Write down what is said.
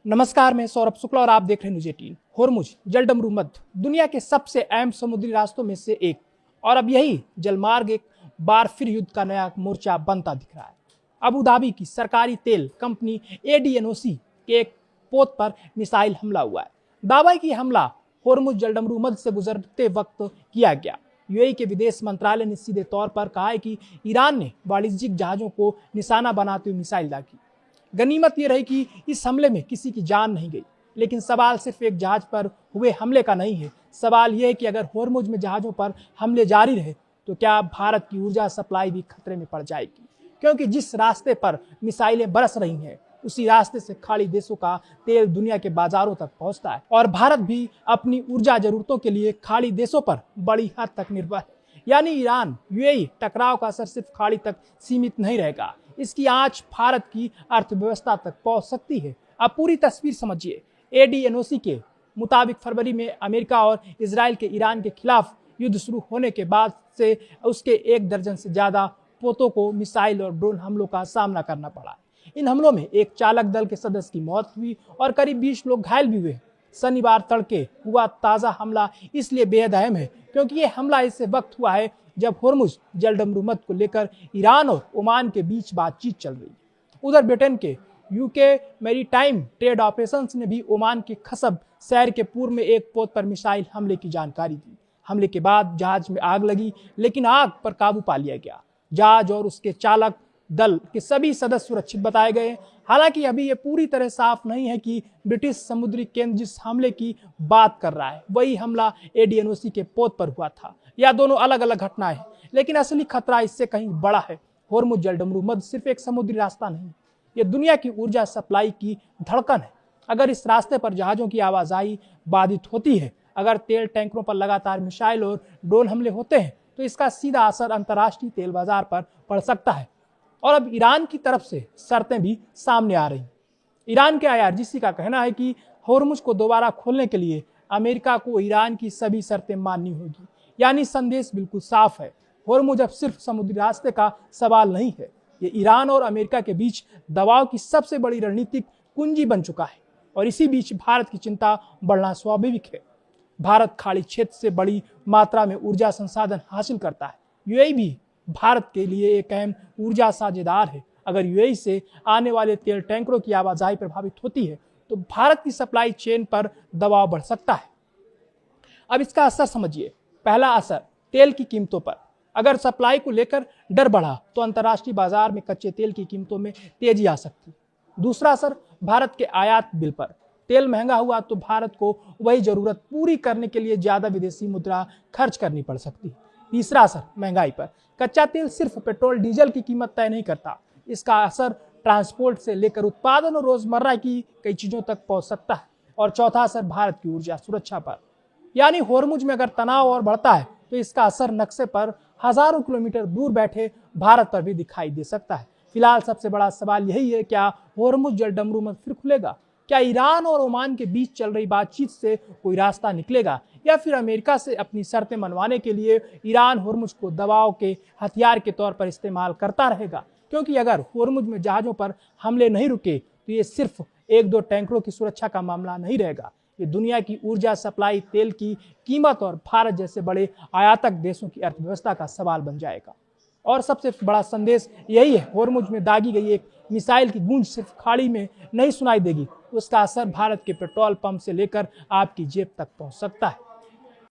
नमस्कार, मैं सौरभ शुक्ला और आप देख रहे हैं न्यूज 18। होर्मुज जलडमरू मध्य दुनिया के सबसे अहम समुद्री रास्तों में से एक, और अब यही जलमार्ग एक बार फिर युद्ध का नया मोर्चा बनता दिख रहा है। अबू धाबी की सरकारी तेल कंपनी ADNOC के एक पोत पर मिसाइल हमला हुआ है। दावा है कि हमला होर्मुज जलडमरू मध्य से गुजरते वक्त किया गया। यूएई के विदेश मंत्रालय ने सीधे तौर पर कहा है कि ईरान ने वाणिज्यिक जहाजों को निशाना बनाते हुए मिसाइल दागी। गनीमत यह रही कि इस हमले में किसी की जान नहीं गई, लेकिन सवाल सिर्फ एक जहाज पर हुए हमले का नहीं है। सवाल यह है कि अगर होर्मुज में जहाजों पर हमले जारी रहे तो क्या भारत की ऊर्जा सप्लाई भी खतरे में पड़ जाएगी, क्योंकि जिस रास्ते पर मिसाइलें बरस रही हैं उसी रास्ते से खाड़ी देशों का तेल दुनिया के बाजारों तक पहुंचता है और भारत भी अपनी ऊर्जा जरूरतों के लिए खाड़ी देशों पर बड़ी हद तक निर्भर है। यानी ईरान यूएई टकराव का असर सिर्फ खाड़ी तक सीमित नहीं रहेगा, इसकी आंच भारत की अर्थव्यवस्था तक पहुंच सकती है। अब पूरी तस्वीर समझिए। ADNOC के मुताबिक फरवरी में अमेरिका और इजराइल के ईरान के खिलाफ युद्ध शुरू होने के बाद से उसके 1 दर्जन से ज्यादा पोतों को मिसाइल और ड्रोन हमलों का सामना करना पड़ा। इन हमलों में एक चालक दल के सदस्य की मौत हुई और करीब 20 लोग घायल भी हुए। शनिवार तड़के हुआ ताजा हमला इसलिए बेहद अहम है क्योंकि ये हमला इससे वक्त हुआ है जब होर्मुज जलडमरू मध्य को लेकर ईरान और ओमान के बीच बातचीत चल रही है। उधर ब्रिटेन के यूके मैरीटाइम ट्रेड ऑपरेशंस ने भी ओमान के खसब शहर के पूर्व में एक पोत पर मिसाइल हमले की जानकारी दी। हमले के बाद जहाज में आग लगी, लेकिन आग पर काबू पा लिया गया। जहाज और उसके चालक दल के सभी सदस्य सुरक्षित बताए गए। हालांकि अभी ये पूरी तरह साफ नहीं है कि ब्रिटिश समुद्री केंद्र जिस हमले की बात कर रहा है वही हमला ADNOC के पोत पर हुआ था या दोनों अलग अलग घटनाएं हैं। लेकिन असली खतरा इससे कहीं बड़ा है। होर्मुज जलडमरू मध्य सिर्फ एक समुद्री रास्ता नहीं, ये दुनिया की ऊर्जा सप्लाई की धड़कन है। अगर इस रास्ते पर जहाजों की आवाजाही बाधित होती है, अगर तेल टैंकरों पर लगातार मिसाइल और ड्रोन हमले होते हैं, तो इसका सीधा असर अंतर्राष्ट्रीय तेल बाजार पर पड़ सकता है। और अब ईरान की तरफ से शर्तें भी सामने आ रही। ईरान के IRGC का कहना है कि होर्मुज को दोबारा खोलने के लिए अमेरिका को ईरान की सभी शर्तें माननी होगी। यानी संदेश बिल्कुल साफ है, होर्मुज अब सिर्फ समुद्री रास्ते का सवाल नहीं है, ये ईरान और अमेरिका के बीच दबाव की सबसे बड़ी रणनीतिक कुंजी बन चुका है। और इसी बीच भारत की चिंता बढ़ना स्वाभाविक है। भारत खाड़ी क्षेत्र से बड़ी मात्रा में ऊर्जा संसाधन हासिल करता है। यूएई भी भारत के लिए एक अहम ऊर्जा साझेदार है। अगर यूएई से आने वाले तेल टैंकरों की आवाजाही प्रभावित होती है तो भारत की सप्लाई चेन पर दबाव बढ़ सकता है। अब इसका असर समझिए। पहला असर तेल की कीमतों पर। अगर सप्लाई को लेकर डर बढ़ा तो अंतर्राष्ट्रीय बाजार में कच्चे तेल की कीमतों में तेजी आ सकती। दूसरा असर भारत के आयात बिल पर। तेल महंगा हुआ तो भारत को वही जरूरत पूरी करने के लिए ज्यादा विदेशी मुद्रा खर्च करनी पड़ सकती है। तीसरा असर महंगाई पर। कच्चा तेल सिर्फ पेट्रोल डीजल की कीमत तय नहीं करता, इसका असर ट्रांसपोर्ट से लेकर उत्पादन और रोजमर्रा की कई चीजों तक पहुंच सकता है। और चौथा असर भारत की ऊर्जा सुरक्षा पर। यानी होर्मुज में अगर तनाव और बढ़ता है तो इसका असर नक्शे पर हजारों किलोमीटर दूर बैठे भारत पर भी दिखाई दे सकता है। फिलहाल सबसे बड़ा सवाल यही है, क्या होर्मुज जलडमरू मध्य फिर खुलेगा? क्या ईरान और ओमान के बीच चल रही बातचीत से कोई रास्ता निकलेगा, या फिर अमेरिका से अपनी शर्तें मनवाने के लिए ईरान होर्मुज को दबाव के हथियार के तौर पर इस्तेमाल करता रहेगा? क्योंकि अगर होर्मुज में जहाजों पर हमले नहीं रुके तो ये सिर्फ 1-2 टैंकरों की सुरक्षा का मामला नहीं रहेगा, ये दुनिया की ऊर्जा सप्लाई, तेल की कीमत और भारत जैसे बड़े आयातक देशों की अर्थव्यवस्था का सवाल बन जाएगा। और सबसे बड़ा संदेश यही है, होर्मुज में दागी गई एक मिसाइल की गूंज सिर्फ खाड़ी में नहीं सुनाई देगी, उसका असर भारत के पेट्रोल पंप से लेकर आपकी जेब तक पहुंच सकता है।